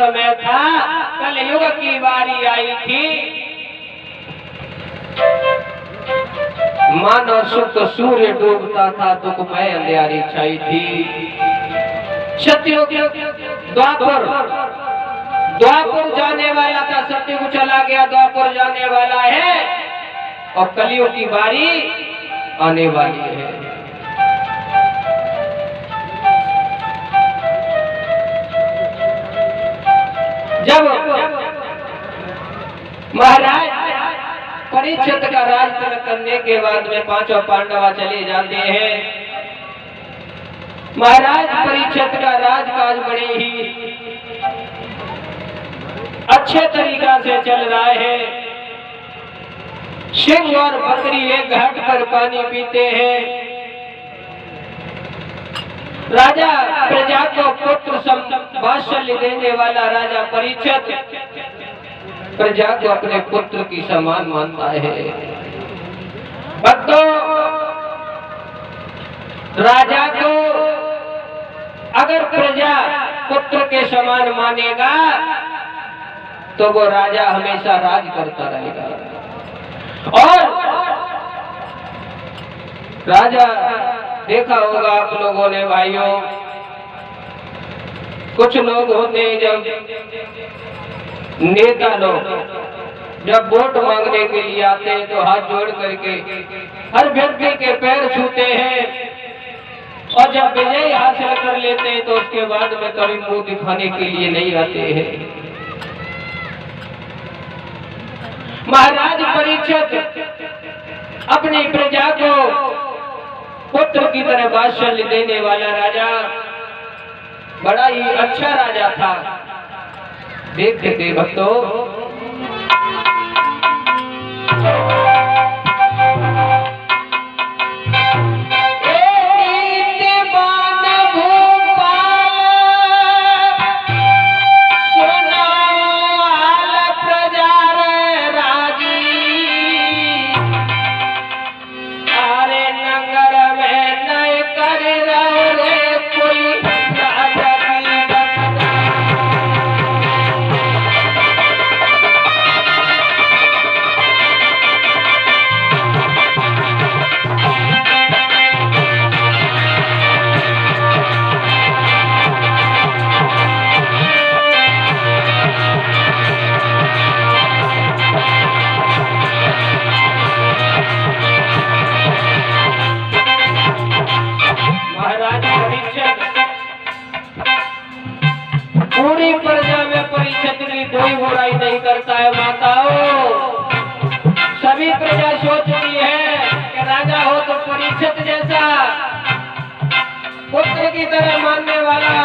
समय था, कलयुग की बारी आई थी। मानो सुख सूर्य डूबता था, दुखमय अंधियारी छाई थी। सतयुग द्वापर जाने वाला था, सतयुग चला गया, द्वापर जाने वाला है और कलयुग की बारी आने वाली है। जब महाराज परीक्षित का राज तिलक करने के बाद में पांचों पांडवा चले जाते हैं। महाराज परीक्षित का राजकाज बड़े ही अच्छे तरीका से चल रहा है। सिंह और बकरी एक घाट पर पानी पीते हैं। राजा प्रजा को पुत्र वात्सल्य देने वाला राजा परीक्षित प्रजा को अपने पुत्र की समान मानता है। भक्तों, राजा को अगर प्रजा पुत्र के समान मानेगा तो वो राजा हमेशा राज करता रहेगा। और राजा देखा होगा आप लोगों ने भाइयों, कुछ लोग होते हैं जब नेता लोग जब वोट मांगने के लिए आते हैं तो हाथ जोड़ करके हर व्यक्ति के पैर छूते हैं और जब विजय हासिल कर लेते हैं तो उसके बाद में कभी मुंह दिखाने के लिए नहीं आते हैं। महाराज परीक्षित अपनी प्रजा को पुत्र की तरह वात्सल्य देने वाला राजा, बड़ा ही अच्छा राजा था। देखते थे भक्तों, पूरी प्रजा में परीक्षित की कोई बुराई नहीं करता है। माताओं, सभी प्रजा सोचती है कि राजा हो तो परीक्षित जैसा पुत्र की तरह मानने वाला।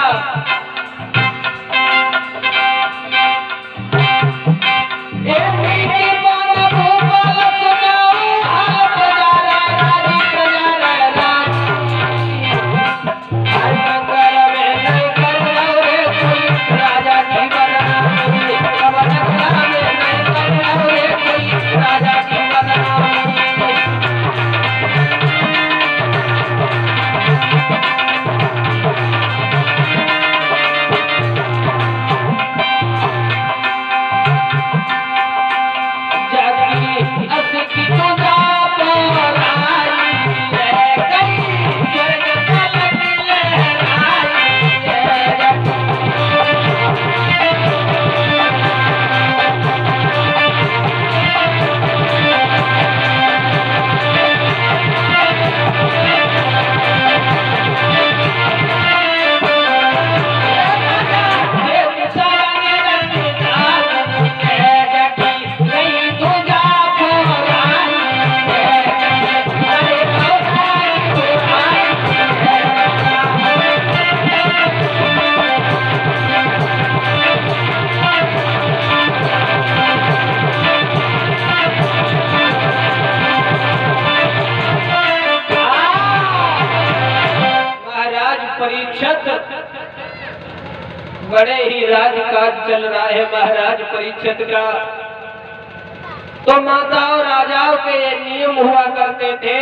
बड़े ही राजकाज चल रहा है महाराज परीक्षित का। तो माताओं राजाओं के ये नियम हुआ करते थे।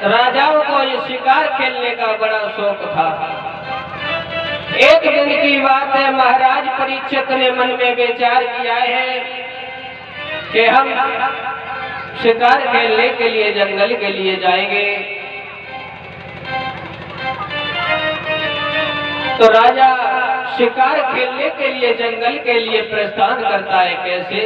राजाओं को ये शिकार खेलने का बड़ा शौक था। एक दिन की बात है, महाराज परीक्षित ने मन में विचार किया है कि हम शिकार खेलने के लिए जंगल के लिए जाएंगे। तो राजा शिकार खेलने के लिए जंगल के लिए प्रस्थान करता है। कैसे?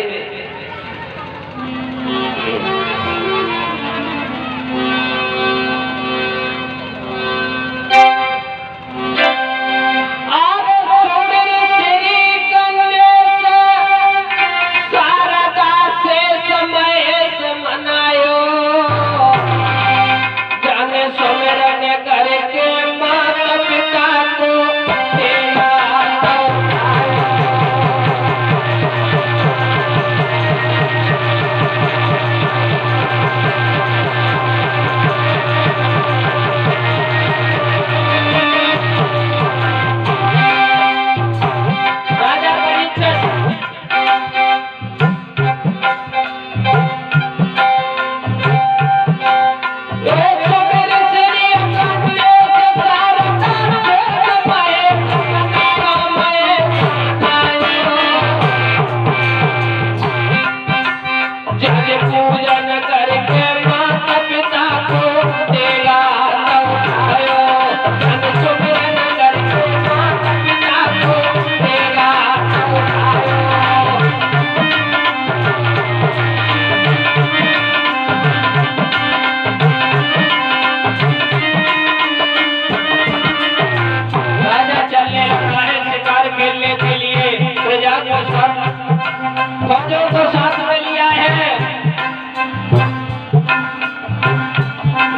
फौजों को साथ में लिया है।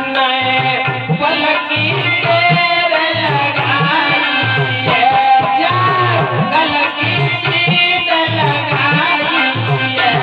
नए पलकी तेर लगाई है, जंगल की सीध लगाई है।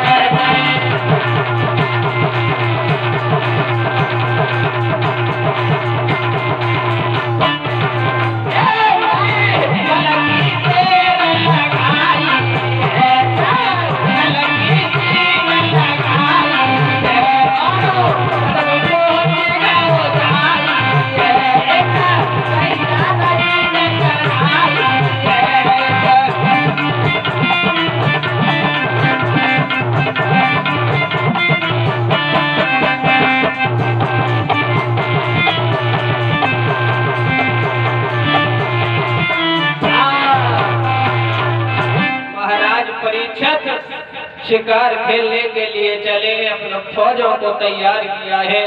शिकार खेलने के लिए चले, अपने फौजों को तैयार किया है।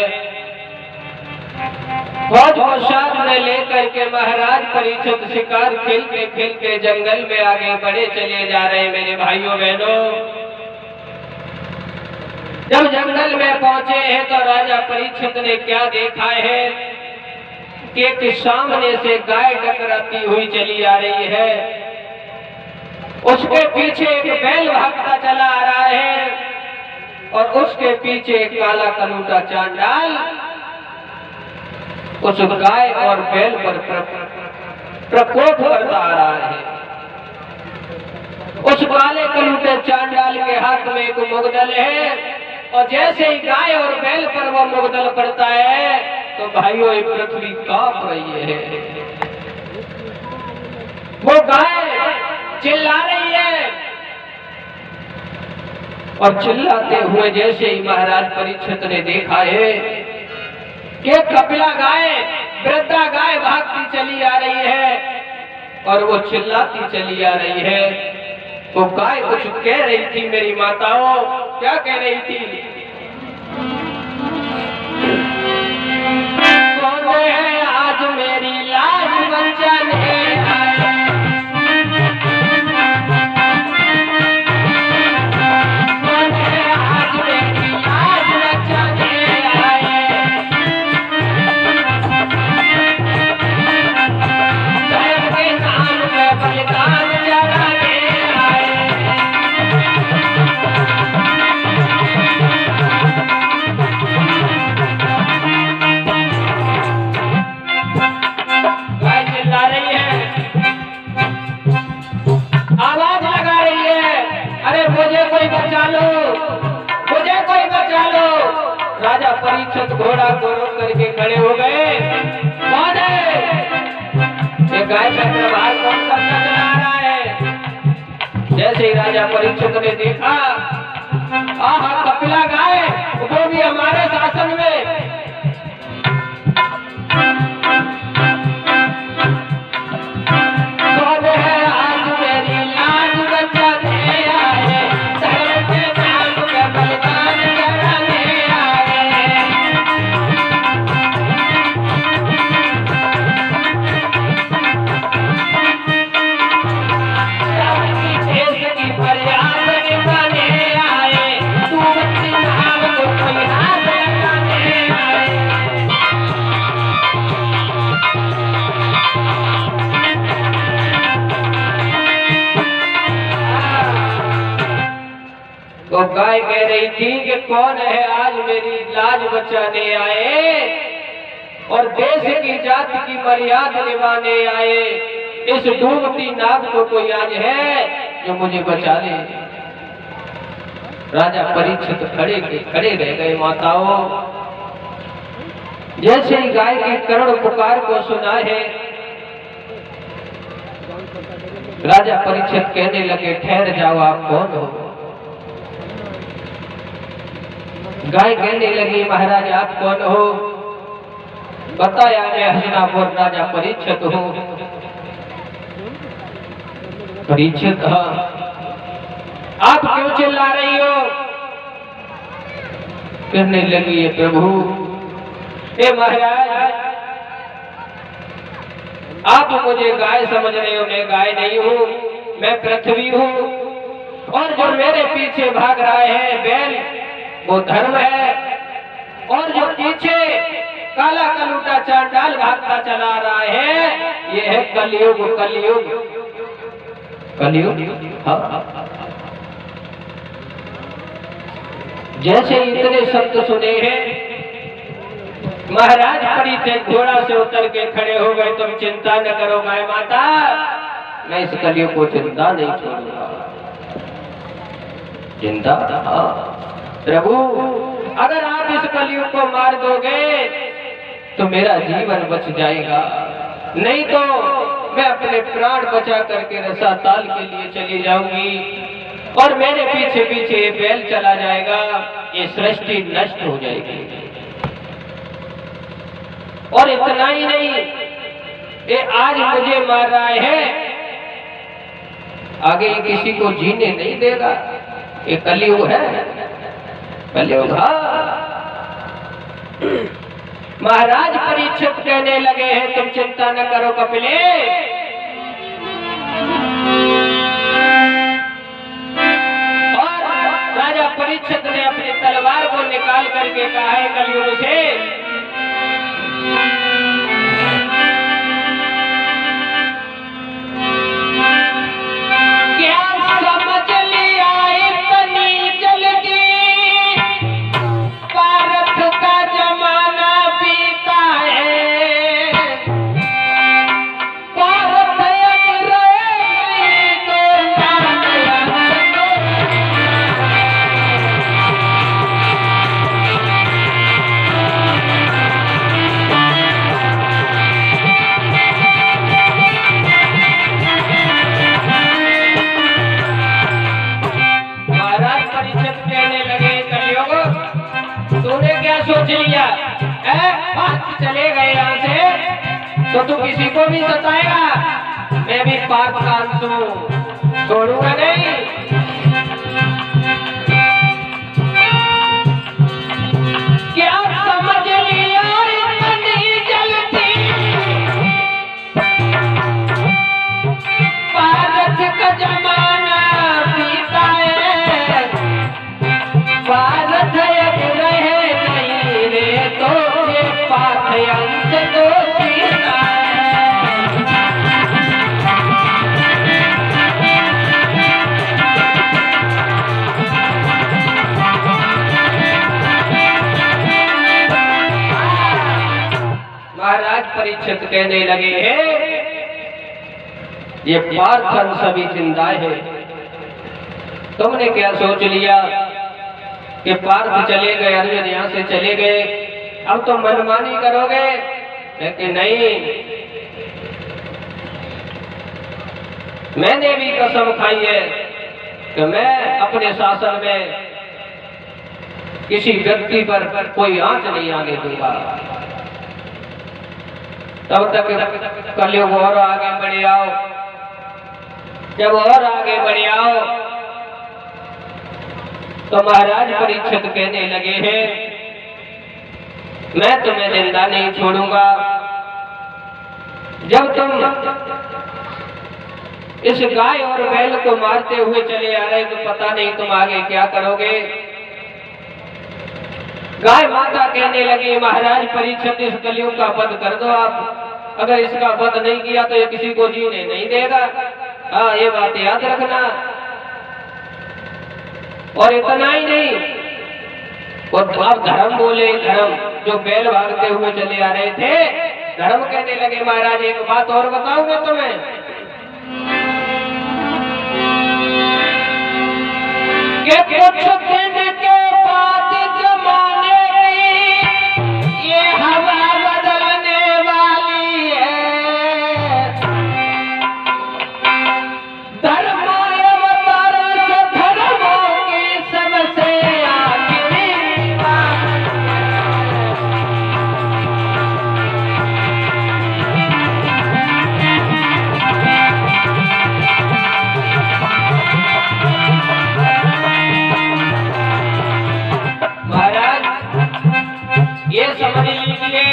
फौज को साथ में लेकर के महाराज परीक्षित शिकार खेलते जंगल में आगे बढ़े चले जा रहे हैं। मेरे भाइयों बहनों, जब जंगल में पहुंचे हैं तो राजा परीक्षित ने क्या देखा है कि एक सामने से गाय टकराती हुई चली आ रही है। उसके पीछे एक बैल भागता चला आ रहा है और उसके पीछे एक काला कलूटा चांडाल उस गाय और बैल पर प्रकोप करता आ रहा है। उस काले कलूटे चांडाल के हाथ में एक मुगदल है और जैसे ही गाय और बैल पर वो मुगदल पड़ता है तो भाइयों एक पृथ्वी कांप रही है। वो गाय चिल्ला रही है और चिल्लाते हुए जैसे ही महाराज परीक्षित ने देखा है कि कपिला गाय, वृद्धा गाय भागती चली आ रही है और वो चिल्लाती चली आ रही है। वो गाय कुछ कह रही थी। मेरी माताओं, क्या कह रही थी? कौन है आज मेरी लाज बचाने आया? राजा परीक्षित घोड़ा को रोक करके खड़े हो गए। कौन है? गाय पे प्रभार कौन करता चला रहा है। जैसे ही राजा परीक्षित ने देखा, आहा कपिला गाय, वो भी हमारे शासन में। कौन है आज मेरी लाज बचाने आए, धर्म के नाम पे बलिदान कराने आए। देश की फरियाद निभाने आए, तू बच्ची नाम को कोई हाथ लगाने आए। तो गाय कह रही थी कि कौन है आज मेरी लाज बचाने आए और देश की जाति की मर्यादा निभाने आए। इस डूबती नाव को कोई आज है जो मुझे बचा ले। राजा परीक्षित खड़े रह गए। माताओं, जैसे ही गाय की करुण पुकार को सुना है, राजा परीक्षित कहने लगे, ठहर जाओ, आप कौन हो। गाय कहने लगी, महाराज आप कौन हो। बताया, मैं हस्तिनापुर राजा परीक्षित हूँ। परीक्षित, हाँ, आप क्यों चिल्ला रही हो। कहने लगी, ये प्रभु, ए महाराज, आप मुझे गाय समझ रहे हो, मैं गाय नहीं हूँ, मैं पृथ्वी हूँ। और जो मेरे पीछे भाग रहा है बैल, वो धर्म है। और जो पीछे काला कलूटा चांडाल भागता चला रहा है, ये है कलयुग। कलयुग, कलयुग, हाँ। जैसे इतने शब्द सुने हैं, महाराज परीक्षित घोड़ा से उतर के खड़े हो गए। तुम चिंता न करो गाय माता, मैं इस कलयुग को चिंता नहीं छोड़ूंगा। चिंता, हाँ प्रभु, अगर आप इस कलयुग को मार दोगे तो मेरा जीवन बच जाएगा, नहीं तो मैं अपने प्राण बचा करके रसाताल के लिए चली जाऊंगी और मेरे पीछे पीछे ये बैल चला जाएगा, ये सृष्टि नष्ट हो जाएगी। और इतना ही नहीं, ये आज मुझे मार रहा है, आगे ये किसी को जीने नहीं देगा। ये कलयुग है, कलयुग। महाराज परीक्षित कहने लगे हैं, तुम चिंता न करो कपिले, और राजा परीक्षित ने अपनी तलवार को निकाल करके कहा है कलयुग से, क्या समझ लिया इतनी जल्दी, पारथ का जमाना बीता है, पारथ अब रहे तो सोच लिया चले गए यहाँ से तो तू किसी को भी सताएगा, मैं भी पाप का अंश हूँ, छोड़ूंगा नहीं। क्या समझ लिया इतनी जल्दी, पारथ का जमाना बीता है, पारथ अब रहे तो ये पाथयंत तो सीता महाराज परीक्षित कहने लगे हैं, ये पार्थन सभी जिंदा है। तुमने क्या सोच लिया कि पार्थ चले गए, अर्जुन यहाँ से चले गए, अब तो मनमानी करोगे? लेकिन नहीं, मैंने भी कसम खाई है कि मैं अपने शासन में किसी व्यक्ति पर कोई आंच नहीं आने दूंगा। तब तक कलयुग और आगे बढ़े आओ। जब और आगे बढ़े आओ तो महाराज परीक्षित कहने लगे हैं, मैं तुम्हें जिंदा नहीं छोड़ूंगा। जब तुम इस गाय और बैल को मारते हुए चले आ रहे तो पता नहीं तुम आगे क्या करोगे। गाय माता कहने लगी, महाराज परीक्षित इस कलयुग का वध कर दो आप। अगर इसका वध नहीं किया तो ये किसी को जीने नहीं देगा। हाँ, ये बात याद रखना। और इतना ही नहीं, और आप धर्म बोले, धर्म जो बैल भागते हुए चले आ रहे थे, धर्म कहने लगे, महाराज एक बात और बताऊंगा तुम्हें कि कुछ दिन के बाद जमाने की ये हवा बदलने वाली है। धर्म अवतार से धर्मों की सबसे आखिरी बात। ये समझ लीजिए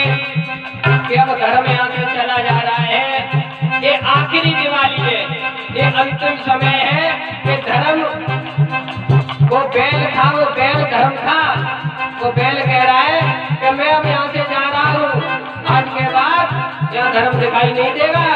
कि अब धर्म यहाँ से चला जा रहा है। ये आखिरी दिवाली है, ये अंतिम समय है कि धर्म वो बैल था, वो बैल धर्म था। वो बैल कह रहा है कि मैं अब यहाँ से जा रहा हूँ, आज के बाद यहाँ धर्म दिखाई नहीं देगा।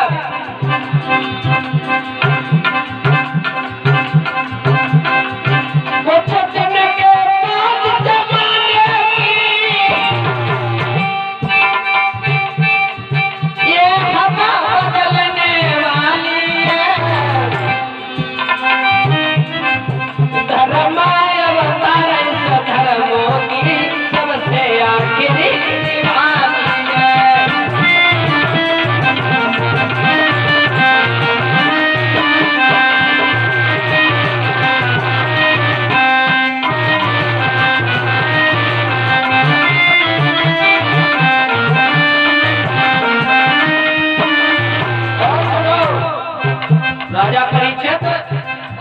राजा परीक्षित,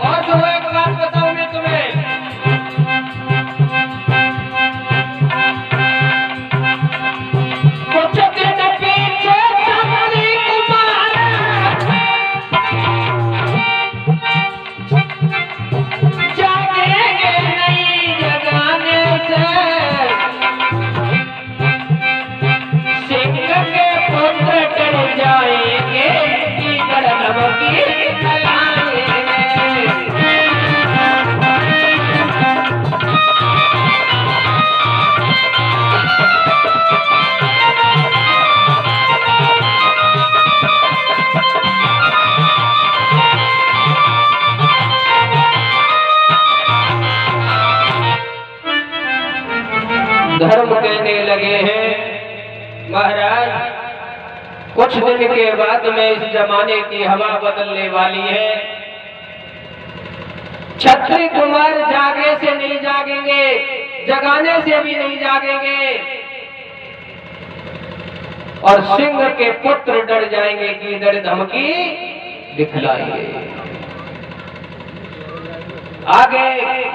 और सुनो एक बात बताऊं मैं तुम्हें। कुछ दिन पीछे चंद्री कुमार जागेंगे नई जगाने से। सिंह के पुत्र डर जाएंगे की धमकी। धर्म कहने लगे हैं, महाराज कुछ दिन के बाद में इस जमाने की हवा बदलने वाली है। क्षत्रिय कुमार जागे से नहीं जागेंगे, जगाने से भी नहीं जागेंगे, और सिंह के पुत्र डर जाएंगे कि डर धमकी दिखलाएंगे। आगे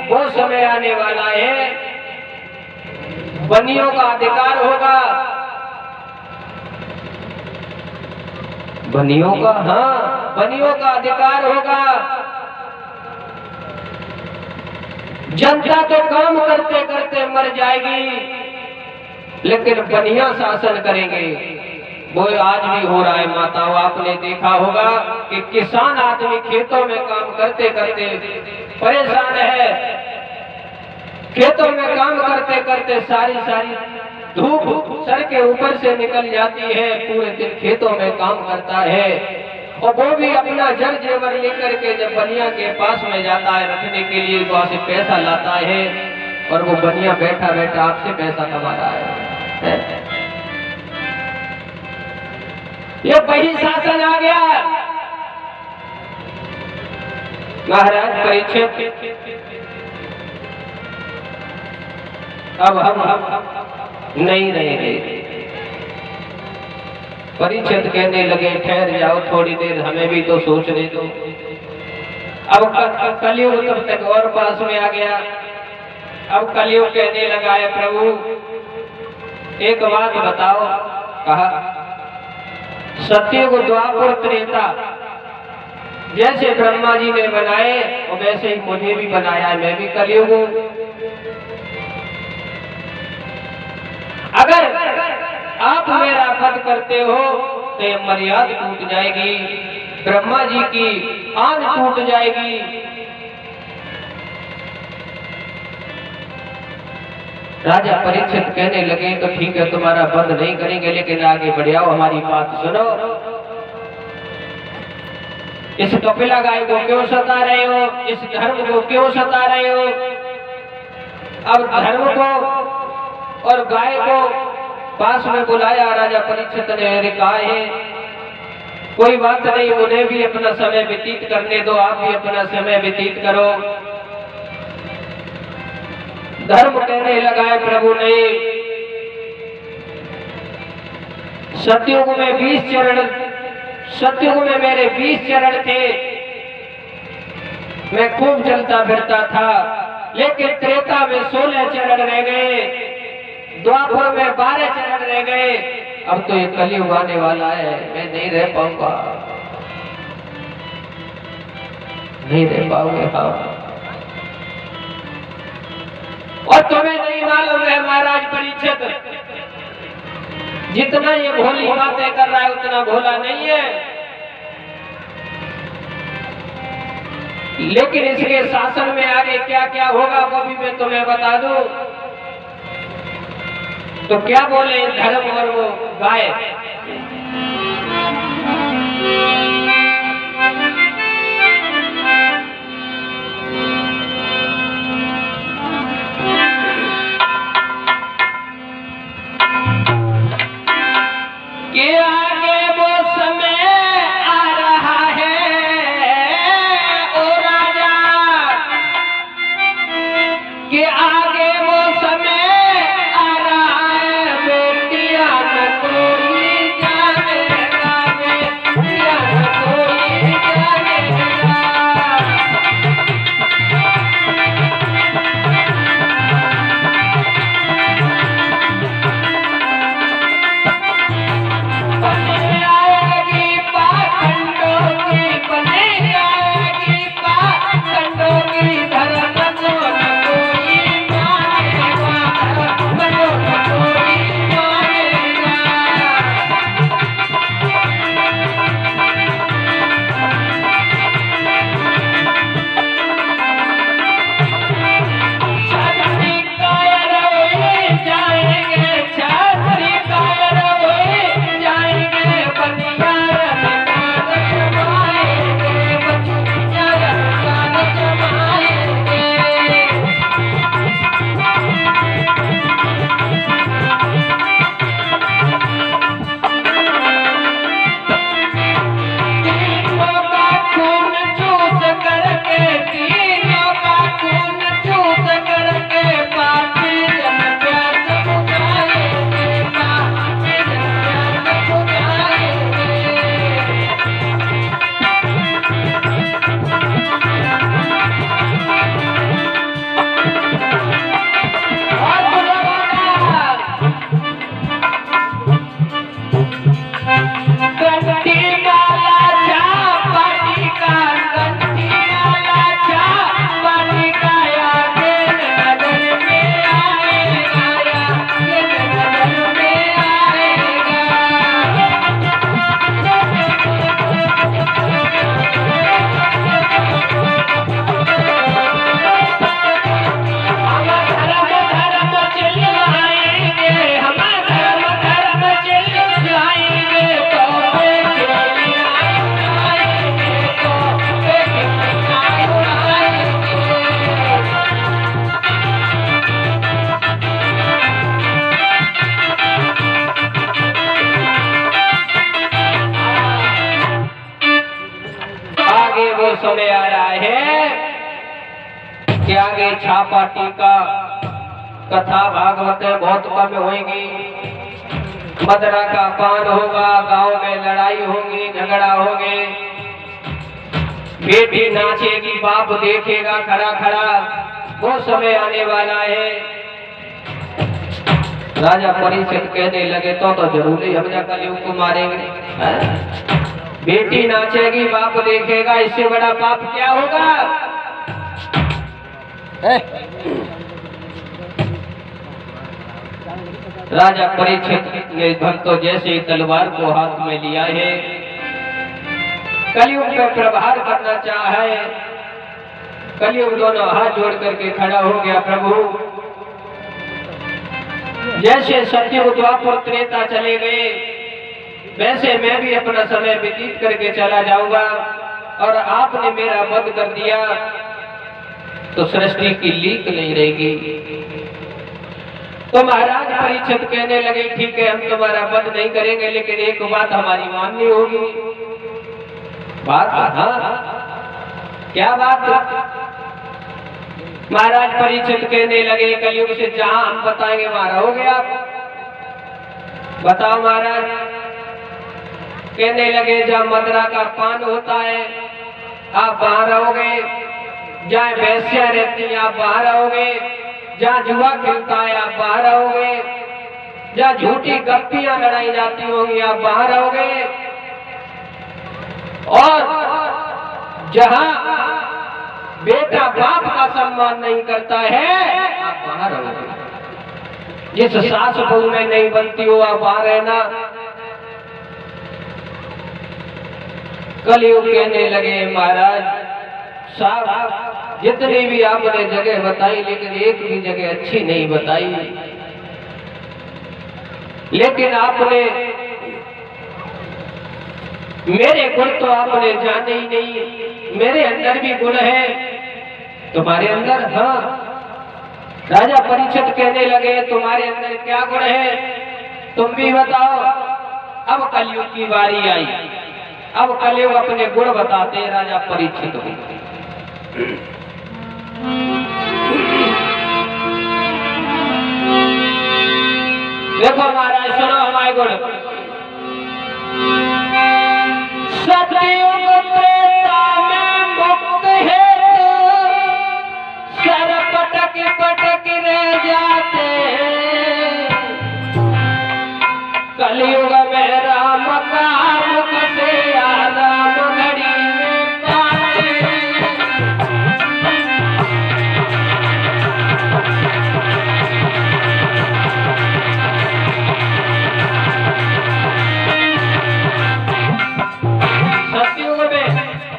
वो समय आने वाला है, बनियों का अधिकार होगा। बनियों का, हाँ, बनियों का अधिकार होगा। जनता तो काम करते करते मर जाएगी, लेकिन बनिया शासन करेंगे। वो आज भी हो रहा है माताओं, आपने देखा होगा कि किसान आदमी खेतों में काम करते करते परेशान है। खेतों में काम करते करते सारी धूप सर के ऊपर से निकल जाती है, पूरे दिन खेतों में काम करता है, और वो भी अपना जल जेवर लेकर के जब बनिया के पास में जाता है रखने के लिए, तो आपसे पैसा लाता है, और वो बनिया बैठा बैठा आपसे पैसा कमा रहा है। ये वही शासन आ गया। महाराज परीक्षित, अब हम नहीं रहेंगे। परीक्षित कहने लगे ठहर जाओ थोड़ी देर, हमें भी तो सोचने दो। अब कलयुग तब तक और पास में आ गया। अब कलयुग कहने लगा है प्रभु एक बात बताओ। कहा सतयुग द्वापर त्रेता जैसे ब्रह्मा जी ने बनाए और वैसे ही मुझे भी बनाया है, मैं भी कलयुग हूं। अगर आप मेरा वध करते हो तो ये मर्यादा टूट जाएगी, ब्रह्मा जी की आन टूट जाएगी। राजा परीक्षित कहने लगे तो ठीक है तुम्हारा वध नहीं करेंगे, लेकिन आगे बढ़ आओ, हमारी बात सुनो। इस कपिला गाय को क्यों सता रहे हो, इस धर्म को क्यों सता रहे हो? अब धर्म को और गाय को पास में बुलाया राजा परीक्षित ने। अरे गाय है, कोई बात नहीं, उन्हें भी अपना समय व्यतीत करने दो, आप भी अपना समय व्यतीत करो। धर्म कहने लगा है प्रभु नहीं, सतयुग में 20 चरण, सतयुग में मेरे 20 चरण थे, मैं खूब चलता फिरता था, लेकिन त्रेता में 16 चरण रह गए, द्वापर में 12 चरण रह गए। अब तो ये कलयुग आने वाला है, मैं नहीं रह पाऊंगा, नहीं रह पाऊंगा। हाँ, और तुम्हें नहीं मालूम है महाराज परीक्षित, जितना ये भोली बातें कर रहा है उतना भोला नहीं है, लेकिन इसके शासन में आगे क्या क्या होगा वो भी मैं तुम्हें बता दूं। तो क्या बोले धर्म और वो गाय? कि आगे वो समय आ रहा है ओ राजा, कि आगे वो समय आ रहा है, बेटियां न कोई समय आ रहा है कि आगे छापा टीका कथा भागवत बहुत कम होगी, मदरा का पान होगा, गांव में लड़ाई होगी, झगड़ा होंगे, बेटी नाचेगी, बाप देखेगा खड़ा खड़ा, वो समय आने वाला है। राजा परीक्षित कहने लगे तो जरूरी हम कलयुग को मारेंगे। बेटी नाचेगी, बाप देखेगा, इससे बड़ा पाप क्या होगा? राजा परीक्षित ने भक्तों जैसे ही तलवार को हाथ में लिया है, कलयुग पर प्रहार करना चाहे। कलयुग दोनों हाथ जोड़ करके खड़ा हो गया, प्रभु जैसे सतयुग द्वापर त्रेता चले गए वैसे मैं भी अपना समय व्यतीत करके चला जाऊंगा, और आपने मेरा वध कर दिया तो सृष्टि की लीक नहीं रहेगी। तो महाराज परीक्षित कहने लगे ठीक है, हम तुम्हारा वध नहीं करेंगे, लेकिन एक बात हमारी माननी होगी। बात? हाँ, क्या बात? महाराज परीक्षित कहने लगे कलयुग से जहां हम बताएंगे वहां रहोगे आप? बताओ महाराज। कहने लगे जहां मदरा का पान होता है आप वहां रहोगे, जहां वैश्या रहती है आप वहां रहोगे, जहां जुआ खेलता है आप वहां रहोगे, जहां झूठी गप्पियां लड़ाई जाती होंगी आप वहां रहोगे, और जहां बेटा बाप का सम्मान नहीं करता है आप वहां रहोगे। जिस सास बहू में नहीं बनती हो आप वहां रहना। कलयुग कहने लगे महाराज साहब जितनी भी आपने जगह बताई लेकिन एक भी जगह अच्छी नहीं बताई, लेकिन आपने मेरे गुण तो आपने जाने ही नहीं। मेरे अंदर भी गुण है, तुम्हारे अंदर? हाँ। राजा परीक्षित कहने लगे तुम्हारे अंदर क्या गुण है, तुम भी बताओ। अब कलयुग की बारी आई, अब कलयुग अपने गुण बताते हैं राजा परीक्षित को। देखो महाराज सुनो हमारे गुण। सतयुग त्रेता में मुक्त है तो सर पटक पटक रह जाते हैं, कलयुग में राम का मुख से आराम घड़ी में पाते।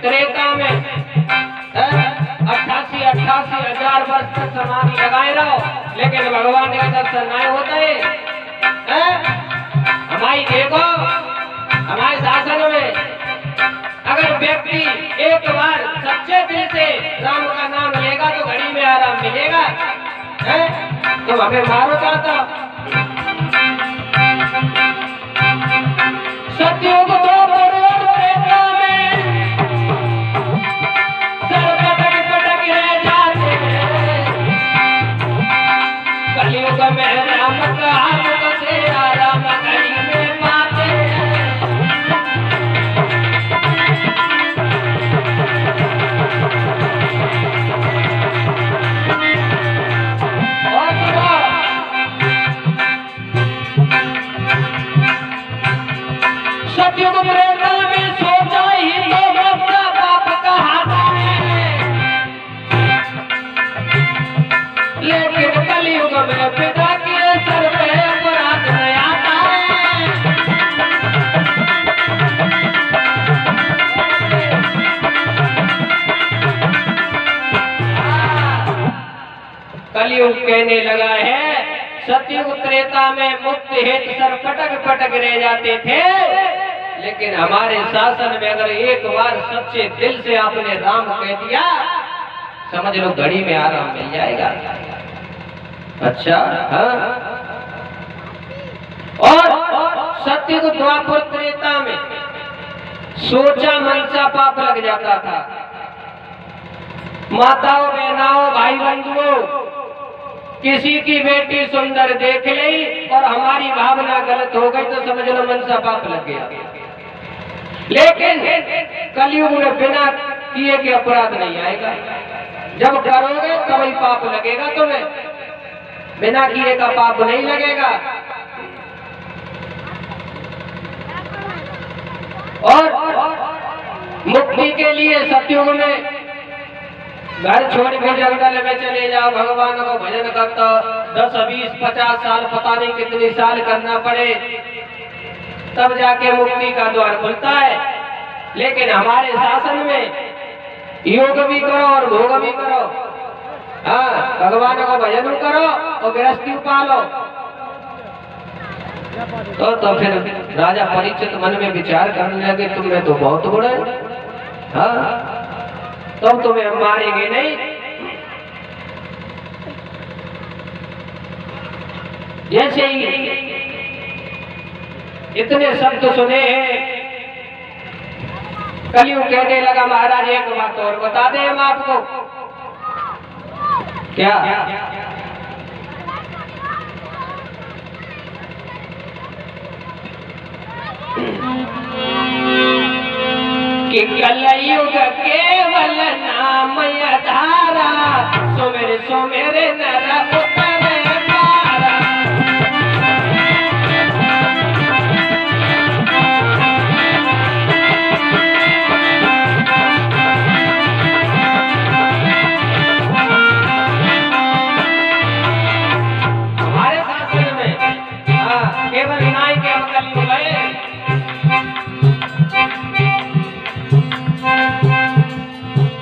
त्रेता में 88 हजार वर्ष तक समाधि लगाए रहो, लेकिन भगवान का दर्शन नहीं होता है। हमारी देखो हमारे शासन में अगर व्यक्ति एक बार सच्चे दिल से राम का नाम लेगा तो घड़ी में आराम मिलेगा। तो हमें मारो चाहता सतयुग में राम का मुख से आराम घड़ी में पाते। सतयुग त्रेता में सोचा ही तो अपना बाप का हाथ है, लेकिन कलयुग में पिता के सर पे अपराध नहीं आता है। कलयुग कहने लगा है सतयुग त्रेता में मुक्त हेतु सर पटक पटक रह जाते थे, लेकिन हमारे शासन में अगर एक बार सच्चे दिल से आपने राम कह दिया समझ लो घड़ी में आराम मिल जाएगा। अच्छा हाँ। और सतयुग द्वापर त्रेता में सोचा मनसा पाप लग जाता था, माताओं, बहनाओं, भाई बंधुओं, किसी की बेटी सुंदर देख ली और हमारी भावना गलत हो गई तो समझ लो मनसा पाप लग गया। लेकिन कलयुग में बिना किए के अपराध नहीं आएगा। जब करोगे तभी पाप लगेगा तुम्हें, बिना किए का पाप नहीं लगेगा। और मुक्ति के लिए सतयुग में घर छोड़ के जंगल में चले जाओ, भगवान को भजन करता 10, 20, 50 साल, पता नहीं कितने साल करना पड़े, तब जाके मुक्ति का द्वार खुलता है। लेकिन हमारे शासन में योग भी करो और भोग भी करो, हाँ, भगवान को भजन करो और गृहस्थी पालो। तो फिर राजा परीक्षित मन में विचार करने लगे, तुम्हें तो बहुत बुरा है, हाँ, तुम तुम्हें हम मारेंगे नहीं। जैसे ही इतने शब्द सुने हैं, कलयुग कहने लगा, महाराज एक बात और बता दें हम आपको। क्या? कि कलयुग केवल नाम आधारा, सुमेर सुमेर नर उतरे पारा। हमारे शास्त्र में केवल नाई के कलयुग है।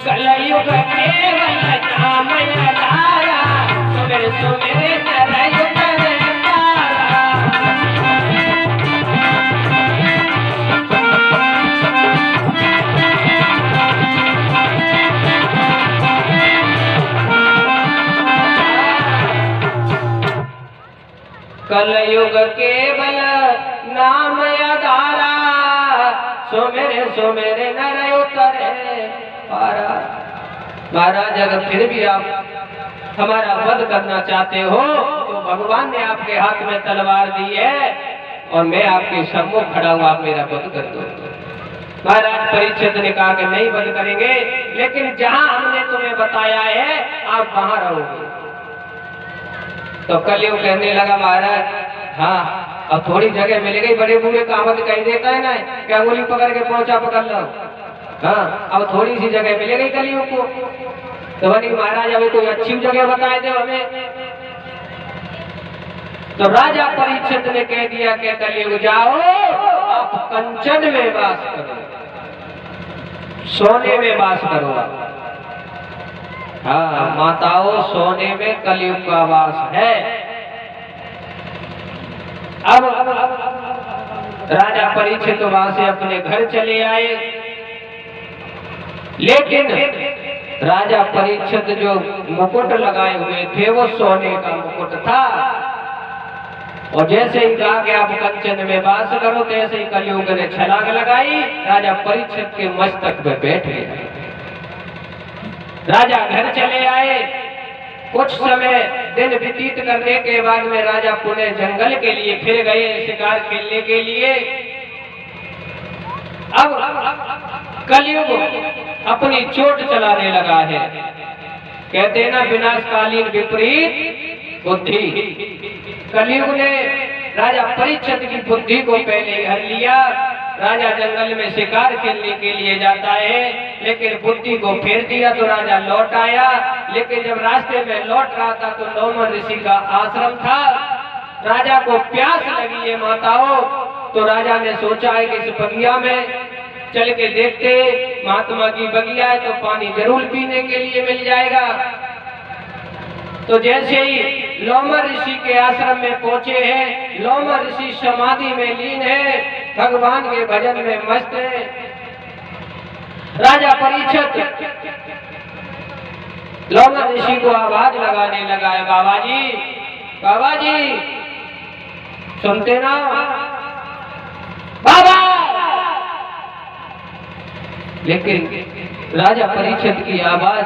कलयुग केवल नाम आधारा, सुमेर सुमेर नर उतरे पारा। कलयुग केवल नाम आधारा, सुमेर सुमेर नर उतरे पारा। महाराज, अगर फिर भी आप हमारा वध करना चाहते हो तो भगवान ने आपके हाथ में तलवार दी है और मैं आपके सम्मुख खड़ा हूं, आप मेरा वध कर दो। महाराज परीक्षित ने कहा कि नहीं वध करेंगे, लेकिन जहां हमने तुम्हें बताया है आप वहां रहोगे। तो कलयुग कहने लगा, महाराज हाँ, अब थोड़ी जगह मिल गई, बड़े बूढ़े कहावत कह देता है ना, क्या उंगली पकड़ के पोंछा पकड़ लो, हाँ, अब थोड़ी सी जगह मिल गई कलयुग को। तो बनी महाराज अभी कोई अच्छी जगह बताए दो हमें। तो राजा परीक्षित ने कह दिया कि कलयुग जाओ, आप कंचन में वास करो, सोने में वास करो। हाँ माताओं, सोने में कलयुग का वास है। अब राजा परीक्षित वहां से अपने घर चले आए, लेकिन राजा परीक्षित जो मुकुट लगाए हुए थे वो सोने का मुकुट था। और जैसे ही कहा कि आप कंचन में वास करो, तैसे ही कलयुग ने छलांग लगाई, राजा परीक्षित के मस्तक पे बैठ गए। राजा घर चले आए। कुछ समय दिन व्यतीत करने के बाद में राजा पुणे जंगल के लिए फिर गए, शिकार खेलने के लिए। अब कलयुग अपनी चोट चलाने लगा है। कहते ना, विनाशकालीन विपरीत बुद्धि। कलयुग ने राजा परीक्षित की बुद्धि को पहले हर लिया। राजा जंगल में शिकार खेलने के लिए जाता है, लेकिन बुद्धि को फेर दिया तो राजा लौट आया। लेकिन जब रास्ते में लौट रहा था तो लोमन ऋषि का आश्रम था। राजा को प्यास लगी है माताओं, तो राजा ने सोचा है कि इस बगिया में चल के देखते, महात्मा की बगिया है तो पानी जरूर पीने के लिए मिल जाएगा। तो जैसे ही लोमन ऋषि के आश्रम में पहुंचे हैं, लोमन ऋषि समाधि में लीन है, भगवान के भजन में मस्त है। राजा परीक्षित लोमन ऋषि को आवाज लगाने लगा है, बाबा जी, बाबा जी, सुनते ना बाबा। लेकिन राजा परीक्षित की आवाज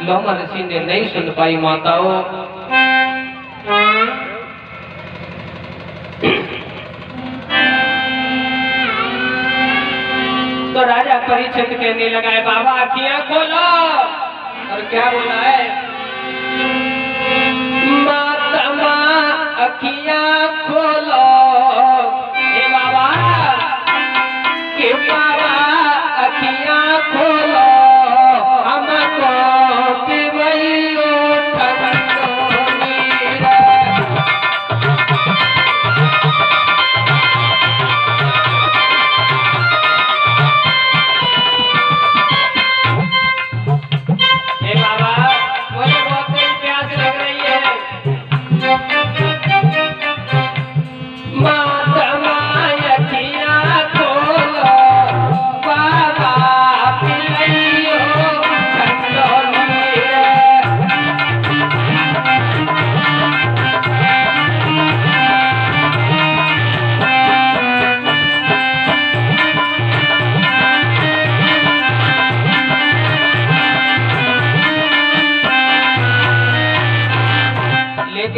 लोमा ऋषि ने नहीं सुन पाई माताओं। तो राजा परीक्षित कहने लगा है बाबा आँखियां खोलो। और क्या बोला है? माता अखियां खोलो हे बाबा, के बाबा अखियां खोलो हमको पिबैयो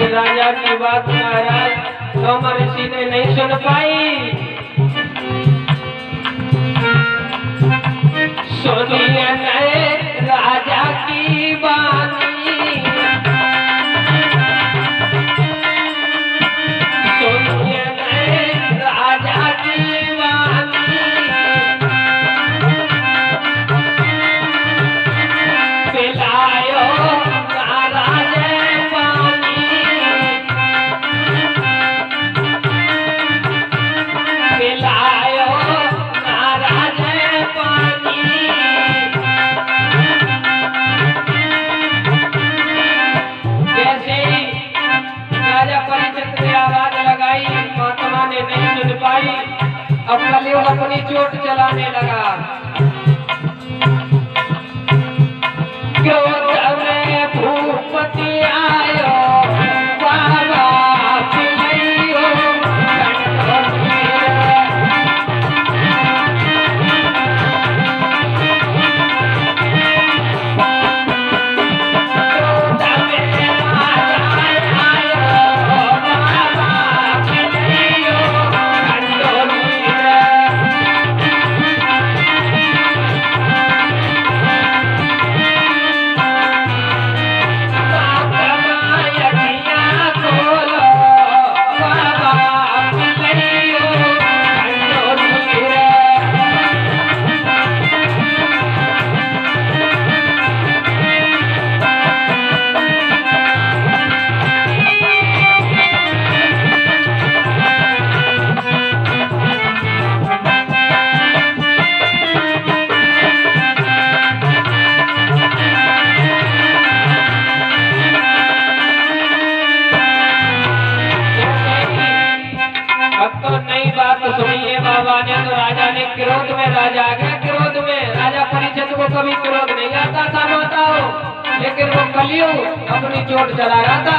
राजा की बात महाराज लोमा ऋषि ने नहीं सुन पाई। सुनिए नए राजा की वाणी, सुनिए नए राजा की वाणी, पिलायो महाराज अब कलयुग अपनी चोट चलाने लगा। क्रोध में भूपति आयो बाबा पिलैयो बाबा ने। तो राजा ने क्रोध में, राजा आ गया क्रोध में। राजा परीक्षित को कभी क्रोध नहीं आता था माताओं, लेकिन वो कलयुग अपनी चोट चला रहा था।